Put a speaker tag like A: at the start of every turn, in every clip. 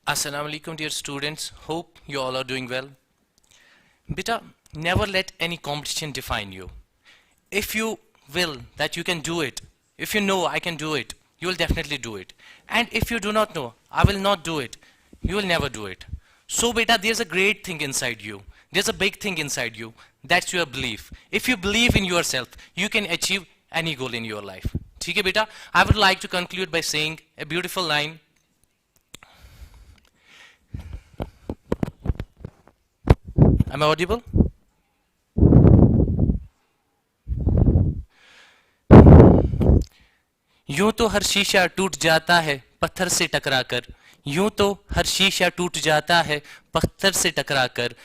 A: Assalamu alaikum dear students, hope you all are doing well. Beta, never let any competition define you. If you will that you can do it, if you know I can do it, you will definitely do it. And if you do not know, I will not do it, you will never do it. So beta, there's a great thing inside you. There's a big thing inside you. That's your belief. If you believe in yourself, you can achieve any goal in your life. Okay beta, I would like to conclude by saying a beautiful line. Am I audible? यूं तो हर शीशा टूट जाता है पत्थर से टकराकर, यूं तो हर शीशा टूट जाता है पत्थर से टकराकर,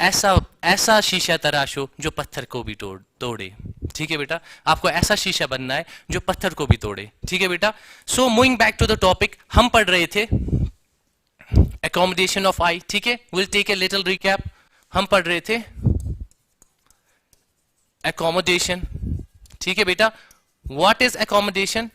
A: ऐसा ऐसा शीशा तराशो जो पत्थर को भी तोड़े। ठीक है बेटा, आपको ऐसा शीशा बनना है जो पत्थर को भी तोड़े। ठीक है बेटा, so moving back to the topic, हम पढ़ रहे थे एकोमोडेशन ऑफ आई। ठीक है, will take a little recap. हम पढ़ रहे थे एकोमोडेशन। ठीक है बेटा, व्हाट इज एकोमोडेशन?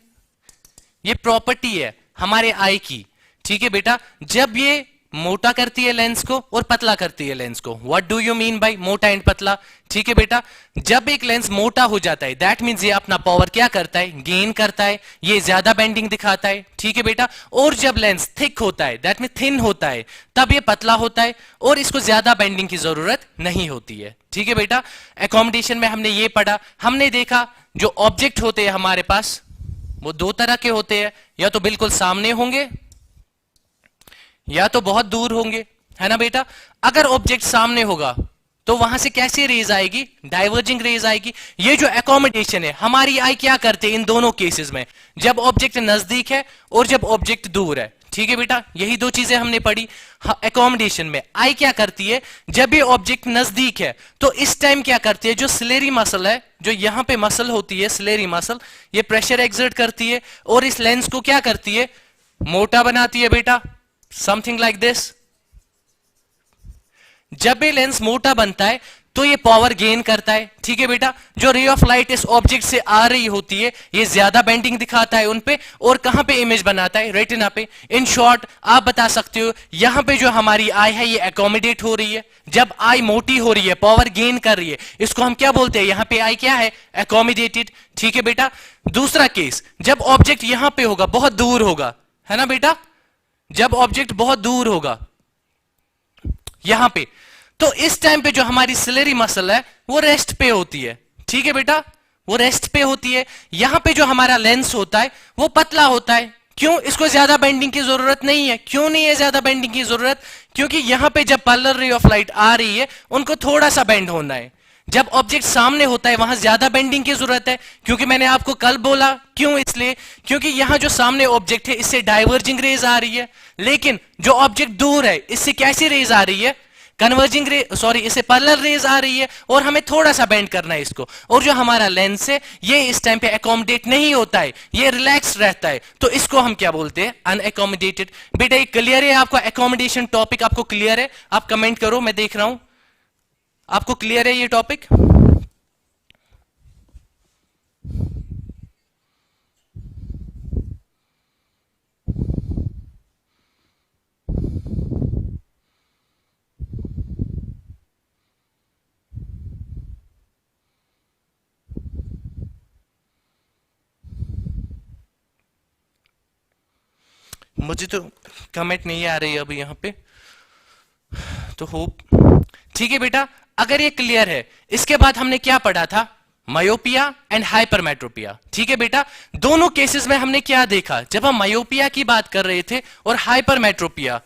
A: ये प्रॉपर्टी है हमारे आई की। ठीक है बेटा, जब ये मोटा करती है लेंस को और पतला करती है लेंस को। What do you mean by मोटा एंड पतला? ठीक है बेटा, जब एक लेंस मोटा हो जाता है दैट मीन्स ये अपना पावर क्या करता है, गेन करता है, ये ज्यादा बेंडिंग दिखाता है। ठीक है बेटा, और जब लेंस थिक होता है दैट मीन थिन होता है, तब ये पतला होता है और इसको ज्यादा बेंडिंग की जरूरत नहीं होती है। ठीक है बेटा, एकोमोडेशन में हमने ये पढ़ा, हमने देखा जो ऑब्जेक्ट होते हैं हमारे पास वो दो तरह के होते हैं, या तो बिल्कुल सामने होंगे या तो बहुत दूर होंगे, है ना बेटा। अगर ऑब्जेक्ट सामने होगा तो वहां से कैसी रेज आएगी, डाइवर्जिंग रेज आएगी। ये जो एकोमोडेशन है हमारी आई क्या करते हैं इन दोनों केसेस में, जब ऑब्जेक्ट नजदीक है और जब ऑब्जेक्ट दूर है। ठीक है बेटा, यही दो चीजें हमने पढ़ी। एकोमोडेशन में आई क्या करती है, जब ये ऑब्जेक्ट नजदीक है तो इस टाइम क्या करती है, जो सिलेरी मसल है, जो यहां पे मसल होती है सिलेरी मसल, ये प्रेशर एक्सर्ट करती है और इस लेंस को क्या करती है, मोटा बनाती है बेटा, समथिंग लाइक दिस। जब ये लेंस मोटा बनता है तो ये पावर गेन करता है। ठीक है बेटा, जो रे ऑफ लाइट इस ऑब्जेक्ट से आ रही होती है ये ज्यादा बेंडिंग दिखाता है उनपे, और कहां पे इमेज बनाता है, रेटिना पे। इन शॉर्ट आप बता सकते हो यहां पे जो हमारी आई है ये एकोमोडेट हो रही है। जब आई मोटी हो रही है, पावर गेन कर रही है, इसको हम क्या बोलते हैं, यहां पे आई क्या है, एकोमोडेटेड। ठीक है बेटा, दूसरा केस, जब ऑब्जेक्ट यहां पे होगा, बहुत दूर होगा, है ना बेटा, जब ऑब्जेक्ट बहुत दूर होगा यहां पे, तो इस टाइम पे जो हमारी सिलेरी मसल है वो रेस्ट पे होती है। ठीक है बेटा, वो रेस्ट पे होती है। यहां पे जो हमारा लेंस होता है वो पतला होता है। क्यों? इसको ज्यादा बेंडिंग की जरूरत नहीं है। क्यों नहीं है ज्यादा बेंडिंग की जरूरत? क्योंकि यहां पे जब पैरेलल रे ऑफ लाइट आ रही है उनको थोड़ा सा बेंड होना है। जब ऑब्जेक्ट सामने होता है वहां ज्यादा बेंडिंग की जरूरत है, क्योंकि मैंने आपको कल बोला। क्यों? इसलिए क्योंकि यहां जो सामने ऑब्जेक्ट है इससे डाइवर्जिंग रेज आ रही है, लेकिन जो ऑब्जेक्ट दूर है इससे कैसी रेज आ रही है, कन्वर्जिंग रे, सॉरी, इससे पैरेलल रेज आ रही है, और हमें थोड़ा सा बेंड करना है इसको। और जो हमारा लेंस है ये इस टाइम पे एकोमोडेट नहीं होता है, ये रिलैक्स रहता है, तो इसको हम क्या बोलते हैं, अनएकोमोडेटेड। बेटा ये क्लियर है आपको, एकोमोडेशन टॉपिक आपको क्लियर है? आप कमेंट करो, मैं देख रहा हूं आपको क्लियर है ये टॉपिक। मुझे तो कमेंट नहीं आ रही है अभी यहां पे, तो होप। ठीक है बेटा, अगर ये क्लियर है, इसके बाद हमने क्या पढ़ा था, मायोपिया एंड हाइपरमेट्रोपिया। ठीक है बेटा, दोनों केसेस में हमने क्या देखा, जब हम मायोपिया की बात कर रहे थे और हाइपरमेट्रोपिया।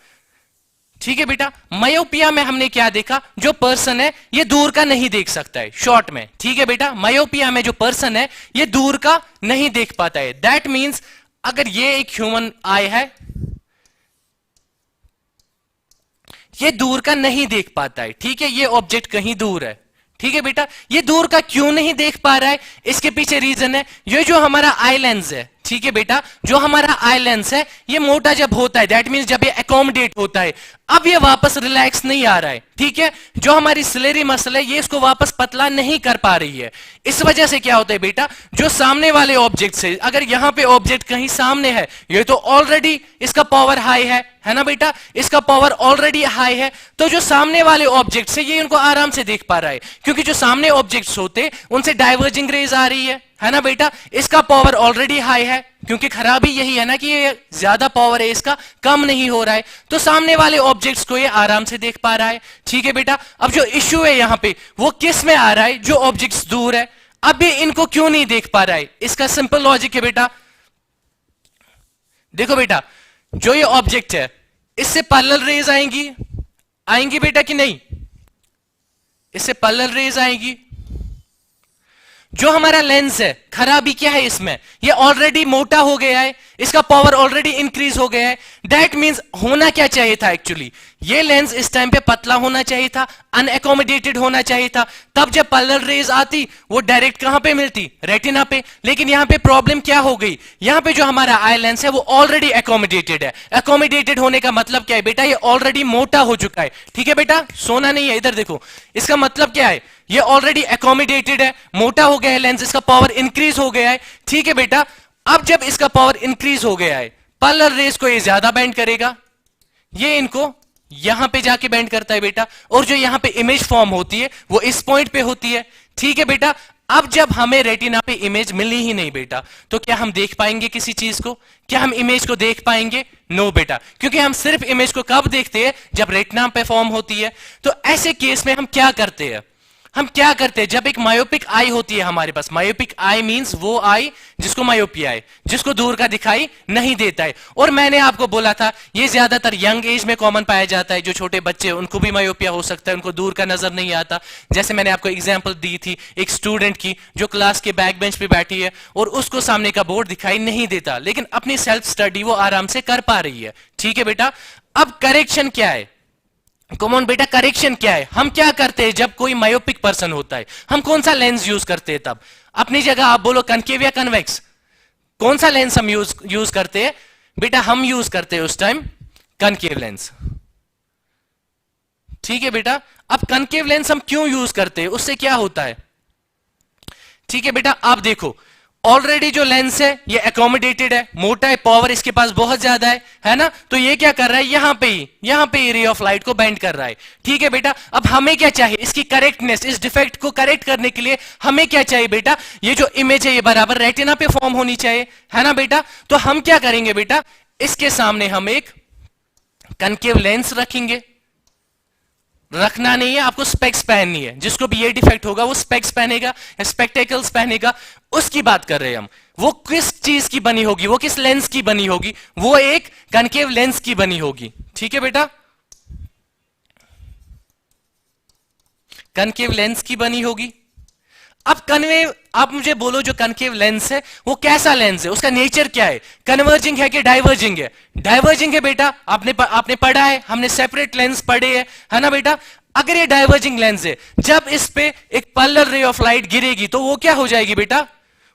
A: ठीक है बेटा, मायोपिया में हमने क्या देखा, जो पर्सन है ये दूर का नहीं देख सकता है, शॉर्ट में। ठीक है बेटा, मायोपिया में जो पर्सन है ये दूर का नहीं देख पाता है। दैट मीन्स अगर ये एक ह्यूमन आई है, ये दूर का नहीं देख पाता है। ठीक है, ये ऑब्जेक्ट कहीं दूर है। ठीक है बेटा, ये दूर का क्यों नहीं देख पा रहा है, इसके पीछे रीजन है, ये जो हमारा आई लेंस है, ठीक है बेटा, जो हमारा आई लेंस है ये मोटा जब होता है, दैट मींस जब ये एकोमोडेट होता है, अब ये वापस रिलैक्स नहीं आ रहा है, ठीक है। जो हमारी सिलेरी मसल है ये इसको वापस पतला नहीं कर पा रही है। इस वजह से क्या होता है बेटा, जो सामने वाले ऑब्जेक्ट से, अगर यहां पे ऑब्जेक्ट कहीं सामने है, ये तो ऑलरेडी इसका पावर हाई है ना बेटा, इसका पावर ऑलरेडी हाई है, तो जो सामने वाले ऑब्जेक्ट से ये उनको आराम से देख पा रहा है, क्योंकि जो सामने ऑब्जेक्ट्स होते उनसे डाइवर्जिंग रेज आ रही है ना बेटा। इसका पावर ऑलरेडी हाई है, क्योंकि खराबी यही है ना कि ये ज्यादा पावर है इसका, कम नहीं हो रहा है, तो सामने वाले ऑब्जेक्ट्स को ये आराम से देख पा रहा है, ठीक है बेटा। अब जो इश्यू है यहां पे वो किस में आ रहा है, जो ऑब्जेक्ट्स दूर है, अब ये इनको क्यों नहीं देख पा रहा है, इसका सिंपल लॉजिक है बेटा। देखो बेटा, जो ये ऑब्जेक्ट है इससे पैरेलल रेज आएंगी बेटा कि नहीं, इससे पैरेलल रेज आएंगी। जो हमारा लेंस है, खराबी क्या है इसमें, ये ऑलरेडी मोटा हो गया है, इसका पावर ऑलरेडी इंक्रीज हो गया है, दैट मींस होना क्या चाहिए था एक्चुअली, ये लेंस इस टाइम पे पतला होना चाहिए था, अनएकोमोडेटेड होना चाहिए था, तब जब पैरेलल रेज आती वो डायरेक्ट कहां पे मिलती, रेटिना पे। लेकिन यहां पे प्रॉब्लम क्या हो गई, यहां पे जो हमारा आई लेंस है वो ऑलरेडी एकोमोडेटेड है। एकोमोडेटेड होने का मतलब क्या है बेटा, ये ऑलरेडी मोटा हो चुका है, ठीक है बेटा, सोना नहीं है, इधर देखो, इसका मतलब क्या है, ये ऑलरेडी एकोमोडेटेड है, मोटा हो गया है लेंस, इसका पावर इंक्रीज हो गया है, ठीक है बेटा। अब जब इसका पावर इंक्रीज हो गया है, पैरेलल रेज को ये ज्यादा बेंड करेगा, ये इनको यहां पे जाके बेंड करता है बेटा, और जो यहां पे इमेज फॉर्म होती है वो इस पॉइंट पे होती है, ठीक है बेटा। अब जब हमें रेटिना पे इमेज मिली ही नहीं बेटा, तो क्या हम देख पाएंगे किसी चीज को, क्या हम इमेज को देख पाएंगे, नो बेटा, क्योंकि हम सिर्फ इमेज को कब देखते हैं, जब रेटिना पे फॉर्म होती है। तो ऐसे केस में हम क्या करते हैं, जब एक मायोपिक आई होती है हमारे पास, मायोपिक आई मींस वो आई जिसको मायोपिया है, जिसको दूर का दिखाई नहीं देता है। और मैंने आपको बोला था ये ज्यादातर यंग एज में कॉमन पाया जाता है, जो छोटे बच्चे उनको भी मायोपिया हो सकता है, उनको दूर का नजर नहीं आता। जैसे मैंने आपको एग्जांपल दी थी एक स्टूडेंट की, जो क्लास के बैक बेंच पे बैठी है और उसको सामने का बोर्ड दिखाई नहीं देता, लेकिन अपनी सेल्फ स्टडी वो आराम से कर पा रही है, ठीक है बेटा। अब करेक्शन क्या है, कॉमन बेटा, करेक्शन क्या है, हम क्या करते हैं जब कोई मायोपिक पर्सन होता है, हम कौन सा लेंस यूज करते हैं तब, अपनी जगह आप बोलो कनकेव या कन्वेक्स, कौन सा लेंस हम यूज करते हैं बेटा, हम यूज करते हैं उस टाइम कनकेव लेंस, ठीक है बेटा। अब कनकेव लेंस हम क्यों यूज करते हैं, उससे क्या होता है, ठीक है बेटा। आप देखो ऑलरेडी जो लेंस है ये एकोमोडेटेड है, मोटा है, पावर इसके पास बहुत ज्यादा है ना, तो ये क्या कर रहा है, यहां पे रे ऑफ लाइट को बेंड कर रहा है, ठीक है बेटा। अब हमें क्या चाहिए, इसकी करेक्टनेस, इस डिफेक्ट को करेक्ट करने के लिए हमें क्या चाहिए बेटा, ये जो इमेज है ये बराबर रेटिना पे फॉर्म होनी चाहिए, है ना बेटा। तो हम क्या करेंगे बेटा, इसके सामने हम एक कनकेव लेंस रखेंगे, रखना नहीं है आपको, स्पेक्स पहननी है, जिसको भी ये डिफेक्ट होगा वो स्पेक्स पहनेगा, स्पेक्टेकल्स पहनेगा, उसकी बात कर रहे हैं हम। वो किस चीज की बनी होगी, वो किस लेंस की बनी होगी, वो एक कनकेव लेंस की बनी होगी, ठीक है बेटा, कनकेव लेंस की बनी होगी। अब कन्वेव, आप मुझे बोलो जो कनकेव लेंस है वो कैसा लेंस है, उसका नेचर क्या है, कन्वर्जिंग है कि डाइवर्जिंग है, डाइवर्जिंग है बेटा, आपने पढ़ा है, हमने सेपरेट लेंस पढ़े है ना बेटा। अगर ये डाइवर्जिंग लेंस है, जब इस पे एक पैरेलल रे ऑफ लाइट गिरेगी तो वो क्या हो जाएगी बेटा,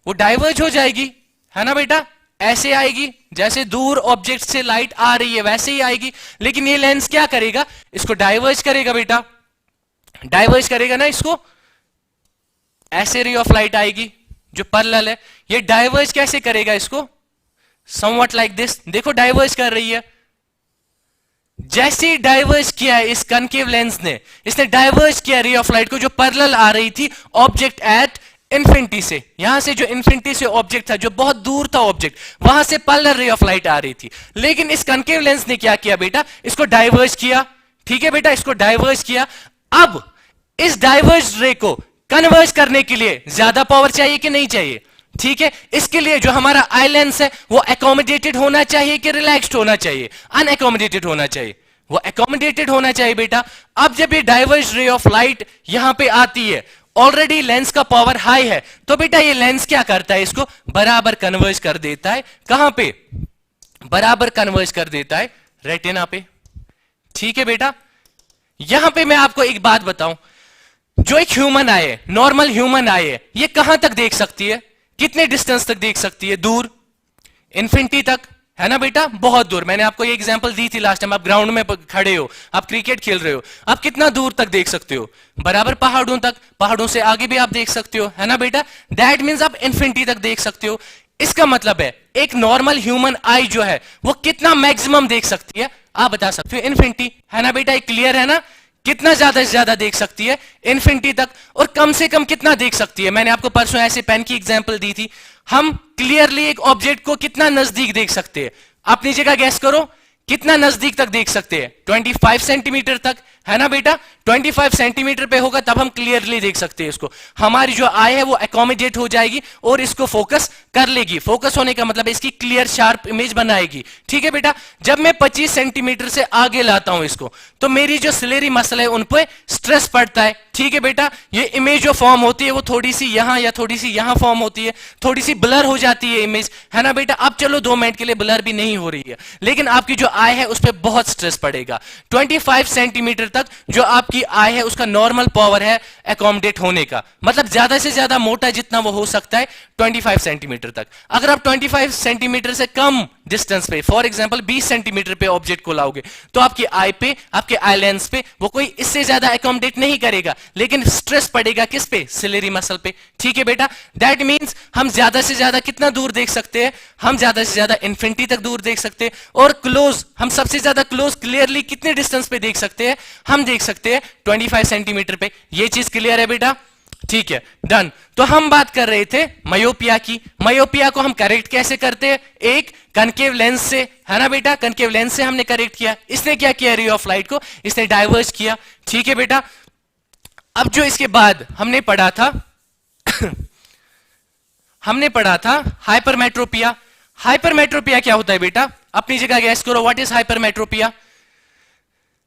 A: वो डाइवर्ज हो जाएगी, है ना बेटा, ऐसे आएगी, जैसे दूर ऑब्जेक्ट से लाइट आ रही है वैसे ही आएगी। लेकिन ये लेंस क्या करेगा, इसको डाइवर्ज करेगा बेटा, डाइवर्ज करेगा ना इसको, ऐसे रे ऑफ लाइट आएगी जो पैरेलल है, ये डाइवर्ज कैसे करेगा इसको, समवट लाइक दिस, देखो डाइवर्ज कर रही है। जैसे ही डाइवर्ज किया है इस कनकेव लेंस ने, इसने डाइवर्ज किया रे ऑफ लाइट को जो पैरेलल आ रही थी ऑब्जेक्ट एट इन्फिनिटी से, यहां से जो इन्फिनिटी से ऑब्जेक्ट था, जो बहुत दूर था ऑब्जेक्ट, वहां से पैरेलल रे ऑफ लाइट आ रही थी। लेकिन इस कनकेव लेंस ने क्या किया बेटा, इसको डाइवर्ज किया, ठीक है बेटा, इसको डाइवर्ज किया। अब इस डाइवर्ज रे को कन्वर्ज करने के लिए ज्यादा पावर चाहिए कि नहीं चाहिए, ठीक है। इसके लिए जो हमारा आई लेंस है वो एकोमोडेटेड होना चाहिए कि रिलैक्स्ड होना चाहिए, अनएकोमोडेटेड होना चाहिए, वो एकोमोडेटेड होना चाहिए बेटा। अब जब ये डाइवर्ज रे ऑफ लाइट यहां पे आती है, ऑलरेडी लेंस का पावर हाई है, तो बेटा ये लेंस क्या करता है, इसको बराबर कन्वर्ज कर देता है, कहां पे, बराबर कन्वर्ज कर देता है रेटिना पे, ठीक है बेटा। यहां पे मैं आपको एक बात बताऊं, जो एक ह्यूमन आई है, नॉर्मल ह्यूमन आई है, ये कहां तक देख सकती है, कितने डिस्टेंस तक देख सकती है, दूर, इन्फिनिटी तक, है ना बेटा, बहुत दूर। मैंने आपको ये एग्जांपल दी थी लास्ट टाइम। आप ग्राउंड में खड़े हो, आप क्रिकेट खेल रहे हो, आप कितना दूर तक देख सकते हो? बराबर पहाड़ों तक, पहाड़ों से आगे भी आप देख सकते हो, है ना बेटा। दैट मीन्स आप इन्फिनिटी तक देख सकते हो। इसका मतलब है एक नॉर्मल ह्यूमन आई जो है वो कितना मैक्सिमम देख सकती है? आप बता सकते हो, इन्फिनिटी, है ना बेटा। एक क्लियर है ना, कितना ज्यादा से ज्यादा देख सकती है? इन्फिनिटी तक। और कम से कम कितना देख सकती है? मैंने आपको परसों ऐसे पेन की एग्जांपल दी थी। हम क्लियरली एक ऑब्जेक्ट को कितना नजदीक देख सकते हैं? अपनी जगह गैस करो, कितना नजदीक तक देख सकते हैं? 25 सेंटीमीटर तक, है ना बेटा। 25 सेंटीमीटर पे होगा तब हम क्लियरली देख सकते हैं इसको। हमारी जो आई है वो एकोमोडेट हो जाएगी और इसको फोकस कर लेगी। फोकस होने का मतलब इसकी क्लियर शार्प इमेज बनाएगी, ठीक है बेटा। जब मैं 25 सेंटीमीटर से आगे लाता हूं इसको, तो मेरी जो सिलेरी मसल है उन पर स्ट्रेस पड़ता है, ठीक है बेटा। ये इमेज जो फॉर्म होती है वो थोड़ी सी यहां या थोड़ी सी यहां फॉर्म होती है, थोड़ी सी ब्लर हो जाती है इमेज, है ना बेटा। अब चलो 2 मिनट के लिए ब्लर भी नहीं हो रही है, लेकिन आपकी जो आई है उस पर बहुत स्ट्रेस पड़ेगा। 25 सेंटीमीटर तक जो आपकी आई है उसका नॉर्मल पावर है एकोमोडेट होने का, मतलब ज्यादा से ज्यादा मोटा जितना वो हो सकता है 25 सेंटीमीटर तक। अगर आप 25 सेंटीमीटर से कम डिस्टेंस पे, फॉर एग्जांपल 20 सेंटीमीटर पे ऑब्जेक्ट को लाओगे, तो आपकी आई पे, आपके आई लेंस पे वो कोई इससे ज्यादा एकोमोडेट नहीं करेगा, लेकिन स्ट्रेस पड़ेगा किस पे? सिलेरी मसल पे, ठीक है बेटा। दैट मींस हम ज्यादा से ज्यादा कितना दूर देख सकते हैं? हम ज्यादा से ज्यादा इन्फिनिटी तक दूर देख सकते हैं। और क्लोज, हम सबसे ज्यादा क्लोज क्लियरली कितने डिस्टेंस पे देख सकते हैं? हम देख सकते हैं 25 सेंटीमीटर पे। ये चीज क्लियर है बेटा? ठीक है, डन। तो हम बात कर रहे थे मायोपिया की। मायोपिया को हम करेक्ट कैसे करते हैं? एक कनकेव लेंस से, है ना बेटा। कनकेव लेंस से हमने करेक्ट किया। इसने क्या किया? रे ऑफ लाइट को इसने डाइवर्ज किया, ठीक है बेटा। अब जो इसके बाद हमने पढ़ा था हमने पढ़ा था हाइपरमेट्रोपिया। हाइपरमेट्रोपिया क्या होता है बेटा? अपनी जगह गैस करो, व्हाट इज हाइपरमेट्रोपिया?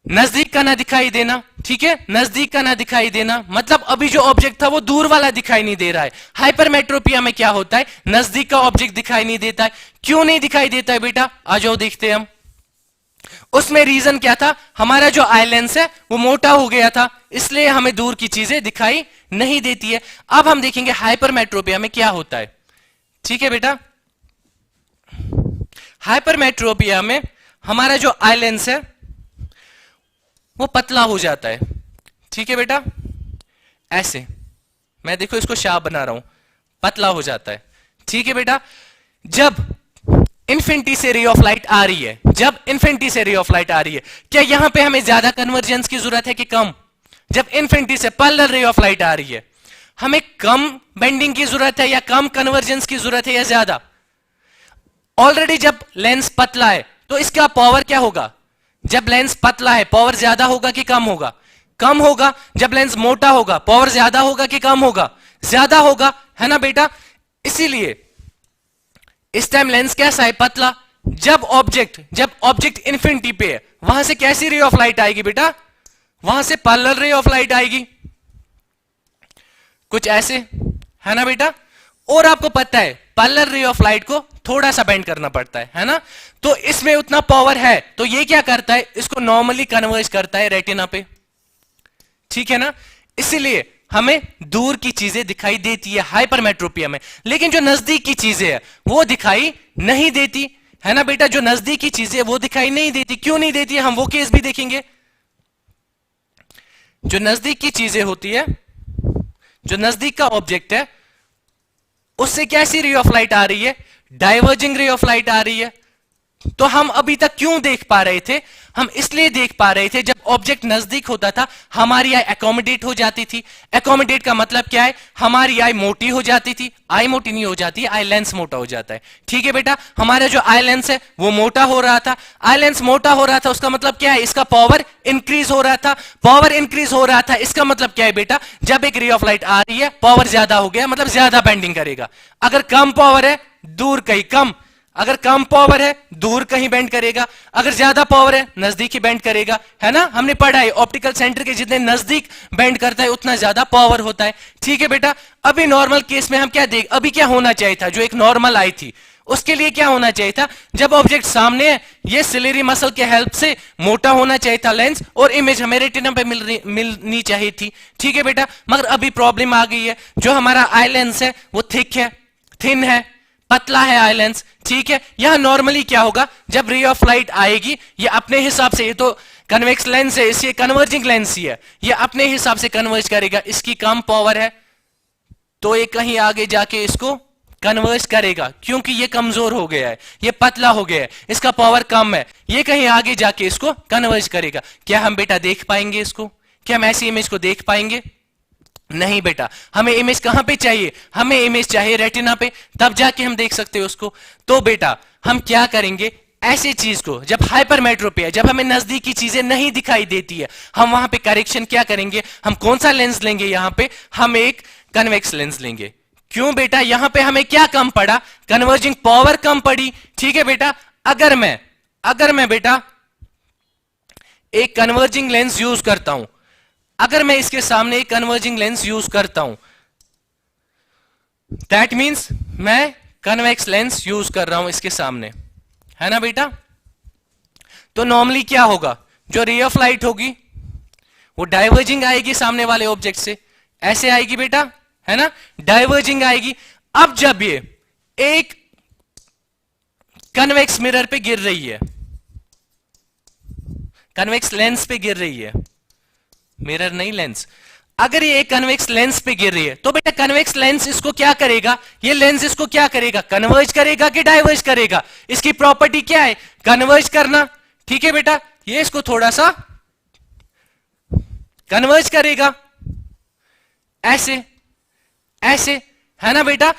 A: नजदीक का ना दिखाई देना, ठीक है। नजदीक का ना दिखाई देना मतलब अभी जो ऑब्जेक्ट था वो दूर वाला दिखाई नहीं दे रहा है। हाइपरमेट्रोपिया में क्या होता है? नजदीक का ऑब्जेक्ट दिखाई नहीं देता है। क्यों नहीं दिखाई देता है बेटा? आ जाओ देखते हैं हम। उसमें रीजन क्या था? हमारा जो आई लेंस है वो मोटा हो गया था, इसलिए हमें दूर की चीजें दिखाई नहीं देती है। अब हम देखेंगे हाइपरमेट्रोपिया में क्या होता है, ठीक है बेटा। हाइपरमेट्रोपिया में हमारा जो आई लेंस है वो पतला हो जाता है, ठीक है बेटा। ऐसे मैं देखो इसको शार्प बना रहा हूं, पतला हो जाता है, ठीक है बेटा। जब इन्फिनिटी से रे ऑफ लाइट आ रही है, जब इन्फिनिटी से रे ऑफ लाइट आ रही है, क्या यहां पे हमें ज्यादा कन्वर्जेंस की जरूरत है कि कम? जब इन्फिनिटी से पैरेलल रे ऑफ लाइट आ रही है, हमें कम बेंडिंग की जरूरत है या कम कन्वर्जेंस की जरूरत है या ज्यादा? ऑलरेडी जब लेंस पतला है तो इसका पावर क्या होगा? जब लेंस पतला है पावर ज्यादा होगा कि कम होगा? कम होगा। जब लेंस मोटा होगा पावर ज्यादा होगा कि कम होगा? ज्यादा होगा, है ना बेटा। इसीलिए इस टाइम लेंस कैसा है? पतला। जब ऑब्जेक्ट इन्फिनिटी पे है, वहां से कैसी रे ऑफ लाइट आएगी बेटा? वहां से पैरेलल रे ऑफ लाइट आएगी, कुछ ऐसे, है ना बेटा। और आपको पता है पैरेलल रे ऑफ लाइट को थोड़ा सा बेंड करना पड़ता है ना। तो इसमें उतना पावर है, तो ये क्या करता है? इसको नॉर्मली कन्वर्ज करता है रेटिना पे, ठीक है ना। इसीलिए हमें दूर की चीजें दिखाई देती है हाइपरमेट्रोपिया में, लेकिन जो नजदीक की चीजें है वो दिखाई नहीं देती, है ना बेटा। जो नजदीक की चीजें वो दिखाई नहीं देती। क्यों नहीं देती? हम वो केस भी देखेंगे। जो नजदीक की चीजें होती है, जो नजदीक का ऑब्जेक्ट है, उससे कैसी रे ऑफ लाइट आ रही है? डाइवर्जिंग रे ऑफ लाइट आ रही है। तो हम अभी तक क्यों देख पा रहे थे? हम इसलिए देख पा रहे थे, जब ऑब्जेक्ट नजदीक होता था हमारी आई एकोमोडेट हो जाती थी। एकोमोडेट का मतलब क्या है? हमारी आई मोटी हो जाती थी। आई मोटी नहीं हो जाती, आई लेंस मोटा हो जाता है, ठीक है बेटा। हमारा जो आई लेंस है वो मोटा हो रहा था। आई लेंस मोटा हो रहा था, उसका मतलब क्या है? इसका पावर इंक्रीज हो रहा था। पावर इंक्रीज हो रहा था, इसका मतलब क्या है बेटा? जब एक रे ऑफ लाइट आ रही है पावर ज्यादा हो गया, मतलब ज्यादा बेंडिंग करेगा। अगर कम पावर है दूर कहीं कम, अगर कम पावर है दूर कहीं बेंड करेगा, अगर ज्यादा पावर है नजदीक ही बेंड करेगा, है ना। हमने पढ़ा है ऑप्टिकल सेंटर के जितने नजदीक बेंड करता है उतना ज्यादा पावर होता है, ठीक है बेटा। अभी नॉर्मल केस में हम क्या देख, अभी क्या होना चाहिए था? जो एक नॉर्मल आई थी उसके लिए क्या होना चाहिए था? जब ऑब्जेक्ट सामने है, ये सिलेरी मसल के हेल्प से मोटा होना चाहिए था लेंस, और इमेज हमें रेटिना पे मिलनी चाहिए थी, ठीक है बेटा। मगर अभी प्रॉब्लम आ गई है, जो हमारा आई लेंस है वो थिक है, थिन है, पतला है आई लेंस, ठीक है। यहां नॉर्मली क्या होगा, जब रे ऑफ लाइट आएगी ये अपने हिसाब से, ये तो कन्वेक्स लेंस है, इसलिए कन्वर्जिंग लेंस ही है, ये अपने हिसाब से कन्वर्ज करेगा। इसकी कम पावर है तो ये कहीं आगे जाके इसको कन्वर्ज करेगा, क्योंकि ये कमजोर हो गया है, ये पतला हो गया है, इसका पावर कम है, ये कहीं आगे जाके इसको कन्वर्ज करेगा। क्या हम बेटा देख पाएंगे इसको? क्या हम ऐसी इमेज को देख पाएंगे? नहीं बेटा। हमें इमेज कहां पे चाहिए? हमें इमेज चाहिए रेटिना पे, तब जाके हम देख सकते हैं उसको। तो बेटा हम क्या करेंगे, ऐसी चीज को जब हाइपरमेट्रोपिया, जब हमें नजदीक की चीजें नहीं दिखाई देती है, हम वहां पे करेक्शन क्या करेंगे, हम कौन सा लेंस लेंगे? यहां पे हम एक कन्वेक्स लेंस लेंगे। क्यों बेटा? यहां पे हमें क्या कम पड़ा? कन्वर्जिंग पावर कम पड़ी, ठीक है बेटा। अगर मैं बेटा एक कन्वर्जिंग लेंस यूज करता हूं, अगर मैं इसके सामने एक कन्वर्जिंग लेंस यूज करता हूं, दैट मींस मैं कन्वेक्स लेंस यूज कर रहा हूं इसके सामने, है ना बेटा। तो नॉर्मली क्या होगा, जो रे ऑफ लाइट होगी वो डाइवर्जिंग आएगी सामने वाले ऑब्जेक्ट से, ऐसे आएगी बेटा, है ना, डाइवर्जिंग आएगी। अब जब ये एक कन्वेक्स मिरर पे गिर रही है, कन्वेक्स लेंस पे गिर रही है, मिरर नहीं लेंस, अगर ये एक कन्वेक्स लेंस पे गिर रही है, तो बेटा कन्वेक्स लेंस इसको क्या करेगा, ये लेंस इसको क्या करेगा, कन्वर्ज करेगा कि डाइवर्ज करेगा? इसकी प्रॉपर्टी क्या है, कन्वर्ज करना, ठीक है बेटा। ये इसको थोड़ा सा कन्वर्ज करेगा, ऐसे ऐसे, है ना बेटा।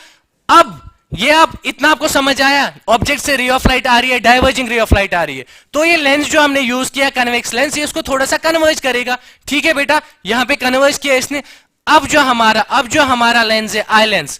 A: अब ये आप इतना आपको समझ आया, ऑब्जेक्ट से रे ऑफ लाइट आ रही है, डाइवर्जिंग रे ऑफ लाइट आ रही है, तो ये लेंस जो हमने यूज किया कन्वेक्स लेंस, ये इसको थोड़ा सा कन्वर्ज करेगा, ठीक है बेटा। यहां पे कन्वर्ज किया इसने। अब जो हमारा लेंस है आई लेंस,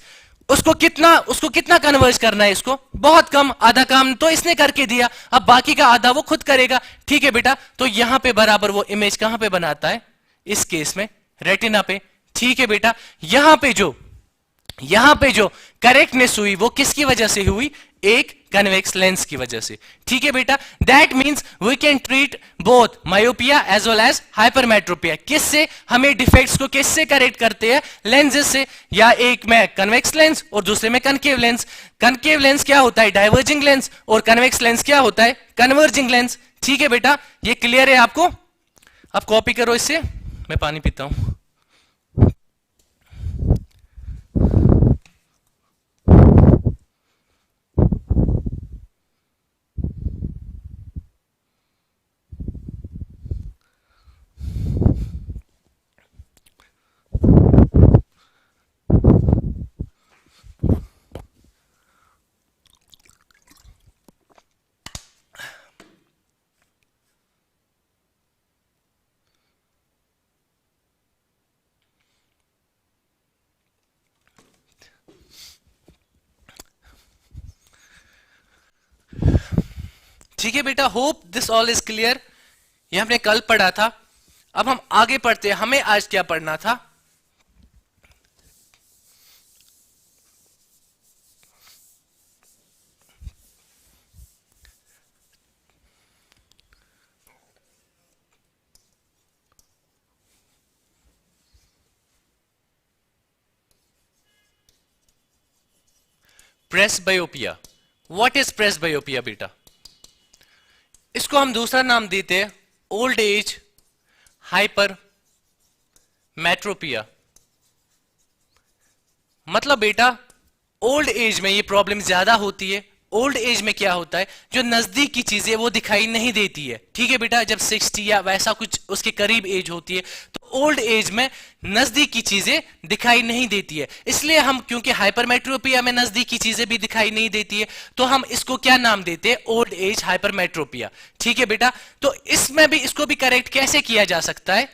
A: उसको कितना कन्वर्ज करना है, इसको बहुत कम, आधा काम तो इसने करके दिया, अब बाकी का आधा वो खुद करेगा, ठीक है बेटा। तो यहां पे बराबर वो इमेज कहां पे बनाता है, इस केस में रेटिना पे, ठीक है बेटा। यहां पे जो करेक्टनेस हुई वो किसकी वजह से हुई, एक कन्वेक्स लेंस की वजह से, ठीक है बेटा। That means we can treat both myopia as well as hypermetropia. किससे हमें डिफेक्ट्स को किससे करेक्ट करते हैं, लेंसेज से, या एक में कन्वेक्स लेंस और दूसरे में कनकेव लेंस। कनकेव लेंस क्या होता है, डाइवर्जिंग लेंस, और कन्वेक्स लेंस क्या होता है, कन्वर्जिंग लेंस, ठीक है बेटा। ये क्लियर है आपको? अब कॉपी करो इससे, मैं पानी पीता हूं। ठीक है बेटा, hope this all is clear. ये हमने कल पढ़ा था, अब हम आगे पढ़ते हैं। हमें आज क्या पढ़ना था, प्रेसबायोपिया। व्हाट इज प्रेसबायोपिया बेटा? इसको हम दूसरा नाम देते हैं ओल्ड एज हाइपर मेट्रोपिया। मतलब बेटा ओल्ड एज में ये प्रॉब्लम ज्यादा होती है। ओल्ड एज में क्या होता है, जो नजदीक की चीजें वो दिखाई नहीं देती है, ठीक है बेटा। जब 60 या वैसा कुछ उसके करीब एज होती है, तो ओल्ड एज में नजदीक की चीजें दिखाई नहीं देती है। इसलिए हम, क्योंकि हाइपरमेट्रोपिया में नजदीक की चीजें भी दिखाई नहीं देती है, तो हम इसको क्या नाम देते हैं, ओल्ड एज हाइपरमेट्रोपिया, ठीक है बेटा। तो इसमें भी, इसको भी करेक्ट कैसे किया जा सकता है,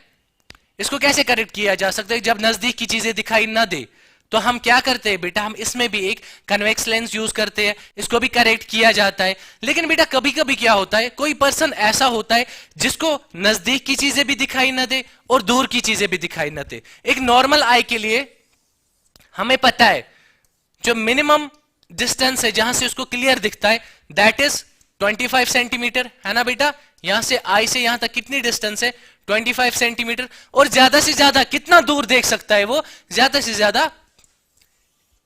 A: इसको कैसे करेक्ट किया जा सकता है जब नजदीक की चीजें दिखाई ना दे? तो हम क्या करते हैं बेटा, हम इसमें भी एक कन्वेक्स लेंस यूज करते हैं, इसको भी करेक्ट किया जाता है। लेकिन बेटा कभी कभी क्या होता है, कोई पर्सन ऐसा होता है जिसको नजदीक की चीजें भी दिखाई ना दे और दूर की चीजें भी दिखाई ना दे। एक नॉर्मल आई के लिए हमें पता है जो मिनिमम डिस्टेंस है जहां से उसको क्लियर दिखता है, दैट इज 25 सेंटीमीटर, है ना बेटा। यहां से आई से यहां तक कितनी डिस्टेंस है, 25 सेंटीमीटर। और ज्यादा से ज्यादा कितना दूर देख सकता है वो, ज्यादा से ज्यादा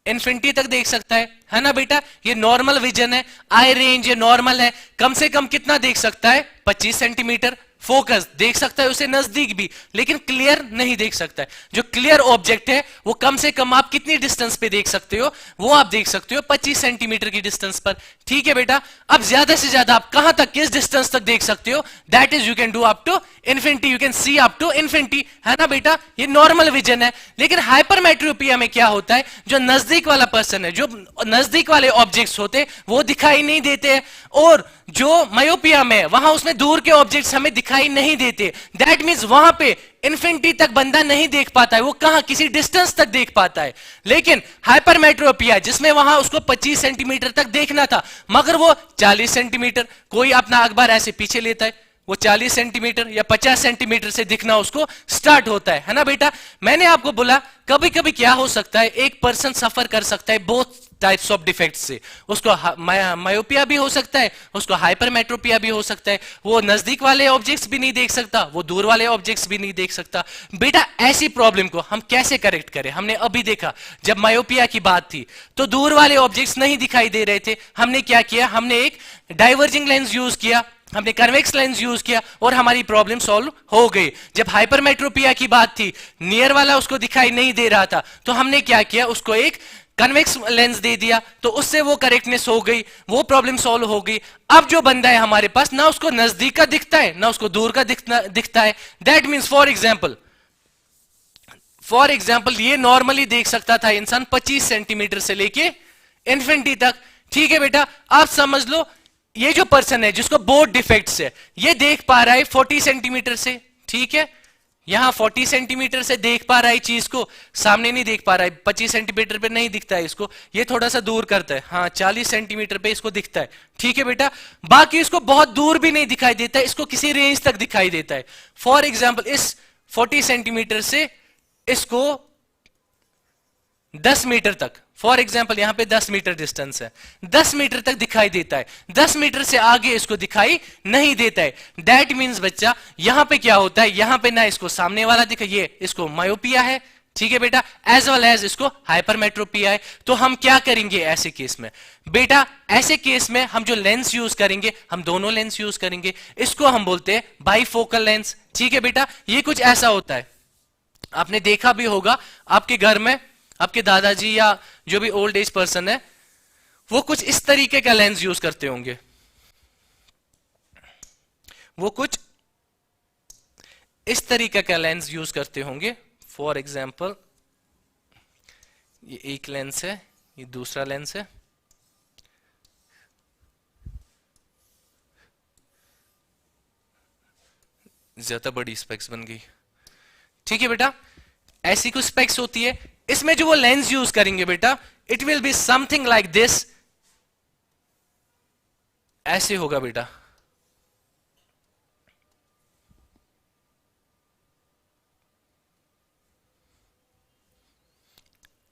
A: इन्फिनिटी तक देख सकता है ना बेटा, ये नॉर्मल विजन है, आई रेंज ये नॉर्मल है, कम से कम कितना देख सकता है, 25 सेंटीमीटर। फोकस देख सकता है उसे नजदीक भी, लेकिन क्लियर नहीं देख सकता है। जो क्लियर ऑब्जेक्ट है वो कम से कम आप कितनी डिस्टेंस पे देख सकते हो, वो आप देख सकते हो 25 सेंटीमीटर की डिस्टेंस पर। ठीक है बेटा, अब ज्यादा से ज्यादा आप कहां तक, किस डिस्टेंस तक देख सकते हो, that is you can do up to infinity, you can see up to infinity, है ना बेटा, ये नॉर्मल विजन है। लेकिन हाइपरमेट्रोपिया में क्या होता है, जो नजदीक वाला पर्सन है, जो नजदीक वाले ऑब्जेक्ट्स होते वो दिखाई नहीं देते, और जो मायोपिया में वहां उसमें दूर के ऑब्जेक्ट्स हमें दिखाई नहीं देते। दैट मींस वहां पे इन्फिनिटी तक बंदा नहीं देख पाता है, वो कहां, किसी डिस्टेंस तक देख पाता है। लेकिन हाइपरमेट्रोपिया जिसमें वहां उसको 25 सेंटीमीटर तक देखना था, मगर वो 40 सेंटीमीटर, कोई अपना अखबार ऐसे पीछे लेता है, वो 40 सेंटीमीटर या 50 सेंटीमीटर से दिखना उसको स्टार्ट होता है ना बेटा। मैंने आपको बोला कभी कभी क्या हो सकता है, एक पर्सन सफर कर सकता है बोथ टाइप्स ऑफ डिफेक्ट्स से, उसको मायोपिया भी हो सकता है, उसको हाइपरमेट्रोपिया भी हो सकता है, वो नजदीक वाले ऑब्जेक्ट्स भी नहीं देख सकता, वो दूर वाले ऑब्जेक्ट्स भी नहीं देख सकता। बेटा ऐसी प्रॉब्लम को हम कैसे करेक्ट करें, हमने अभी देखा जब मायोपिया की बात थी तो दूर वाले ऑब्जेक्ट्स नहीं दिखाई दे रहे थे, हमने क्या किया, हमने एक डाइवर्जिंग लेंस यूज किया, हमने कन्वेक्स लेंस यूज किया और हमारी प्रॉब्लम सॉल्व हो गई। जब हाइपरमेट्रोपिया की बात थी, नियर वाला उसको दिखाई नहीं दे रहा था, तो हमने क्या किया, उसको एक कन्वेक्स लेंस दे दिया, तो उससे वो करेक्टनेस हो गई, वो प्रॉब्लम सॉल्व हो गई। अब जो बंदा है हमारे पास, ना उसको नजदीक का दिखता है ना उसको दूर का दिखता है। दैट मीन्स फॉर एग्जाम्पल ये नॉर्मली देख सकता था इंसान 25 सेंटीमीटर से लेके इन्फिनिटी तक। ठीक है बेटा, आप समझ लो ये जो पर्सन है जिसको बोथ डिफेक्ट्स है, ये देख पा रहा है 40 सेंटीमीटर से, ठीक है, यहां 40 सेंटीमीटर से देख पा रहा है चीज को, सामने नहीं देख पा रहा है, 25 सेंटीमीटर पे नहीं दिखता है इसको, ये थोड़ा सा दूर करता है, हाँ 40 सेंटीमीटर पे इसको दिखता है। ठीक है बेटा, बाकी इसको बहुत दूर भी नहीं दिखाई देता है, इसको किसी रेंज तक दिखाई देता है। फॉर एग्जाम्पल इस 40 सेंटीमीटर से इसको 10 मीटर तक, फॉर एग्जाम्पल यहां पे 10 मीटर डिस्टेंस है, 10 मीटर तक दिखाई देता है, 10 मीटर से आगे इसको दिखाई नहीं देता है। दैट मीन्स बच्चा यहां पे क्या होता है, यहां पे ना इसको सामने वाला दिखा, ये इसको मायोपिया है, ठीक है बेटा, एज वेल एज इसको हाइपरमेट्रोपिया है। तो हम क्या करेंगे ऐसे केस में, बेटा ऐसे केस में हम जो लेंस यूज करेंगे, हम दोनों लेंस यूज करेंगे, इसको हम बोलते हैं बाइफोकल लेंस। ठीक है बेटा, ये कुछ ऐसा होता है, आपने देखा भी होगा आपके घर में, आपके दादाजी या जो भी ओल्ड एज पर्सन है वो कुछ इस तरीके का लेंस यूज करते होंगे, वो कुछ इस तरीके का लेंस यूज करते होंगे। फॉर एग्जाम्पल ये एक लेंस है, ये दूसरा लेंस है, ज्यादा बड़ी स्पेक्स बन गई। ठीक है बेटा, ऐसी कुछ स्पेक्स होती है, इसमें जो वो लेंस यूज करेंगे बेटा, it will be something like this, ऐसे होगा बेटा,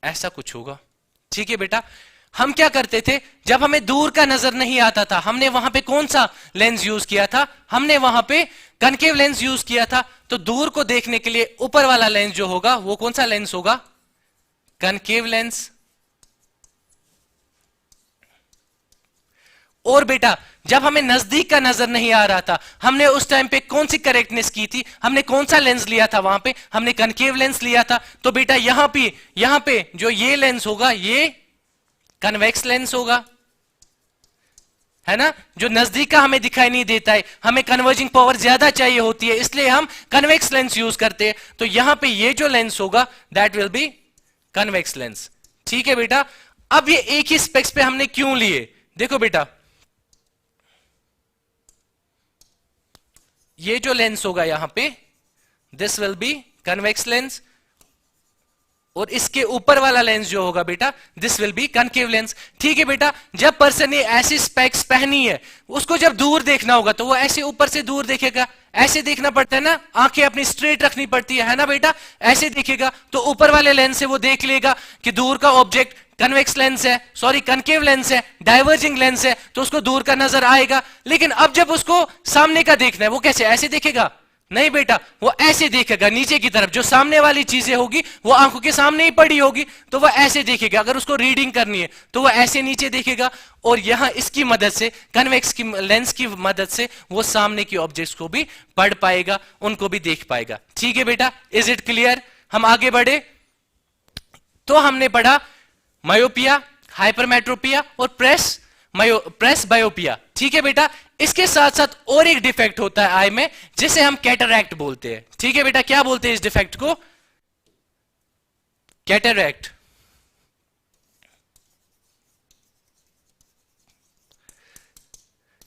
A: ऐसा कुछ होगा। ठीक है बेटा, हम क्या करते थे, जब हमें दूर का नजर नहीं आता था, हमने वहां पे कौन सा लेंस यूज किया था, हमने वहां पे कनकेव लेंस यूज किया था। तो दूर को देखने के लिए ऊपर वाला लेंस जो होगा वो कौन सा लेंस होगा, कनकेव लेंस। और बेटा जब हमें नजदीक का नजर नहीं आ रहा था, हमने उस टाइम पे कौन सी करेक्टनेस की थी, हमने कौन सा लेंस लिया था, वहां पे हमने कनकेव लेंस लिया था। तो बेटा यहां पे जो ये लेंस होगा ये कन्वेक्स लेंस होगा, है ना, जो नजदीक का हमें दिखाई नहीं देता है, हमें कन्वर्जिंग पावर ज्यादा चाहिए होती है, इसलिए हम कन्वेक्स लेंस यूज करते हैं। तो यहां पे ये जो लेंस होगा that will be convex lens. ठीक है बेटा, अब ये एक ही स्पेक्स पे हमने क्यों लिए, देखो बेटा ये जो लेंस होगा यहां पे this will B convex lens, और इसके ऊपर वाला लेंस जो होगा बेटा this will B concave lens. ठीक है बेटा, जब पर्सन ने ऐसी स्पेक्स पहनी है, उसको जब दूर देखना होगा तो वो ऐसे ऊपर से दूर देखेगा, ऐसे देखना पड़ता है ना, आंखें अपनी स्ट्रेट रखनी पड़ती है ना बेटा, ऐसे देखेगा तो ऊपर वाले लेंस से वो देख लेगा कि दूर का ऑब्जेक्ट कन्वेक्स लेंस है, सॉरी कनकेव लेंस है, डाइवर्जिंग लेंस है, तो उसको दूर का नजर आएगा। लेकिन अब जब उसको सामने का देखना है वो कैसे, ऐसे देखेगा, नहीं बेटा, वो ऐसे देखेगा नीचे की तरफ, जो सामने वाली चीजें होगी वो आंखों के सामने ही पड़ी होगी, तो वो ऐसे देखेगा। अगर उसको रीडिंग करनी है तो वो ऐसे नीचे देखेगा, और यहां इसकी मदद से, कन्वेक्स की लेंस की मदद से वो सामने की ऑब्जेक्ट्स को भी पढ़ पाएगा, उनको भी देख पाएगा। ठीक है बेटा, इज इट क्लियर? हम आगे बढ़े तो हमने पढ़ा मायोपिया, हाइपरमेट्रोपिया और प्रेस बायोपिया। ठीक है बेटा, इसके साथ साथ और एक डिफेक्ट होता है आई में, जिसे हम कैटरैक्ट बोलते हैं। ठीक है बेटा, क्या बोलते हैं इस डिफेक्ट को? कैटरैक्ट।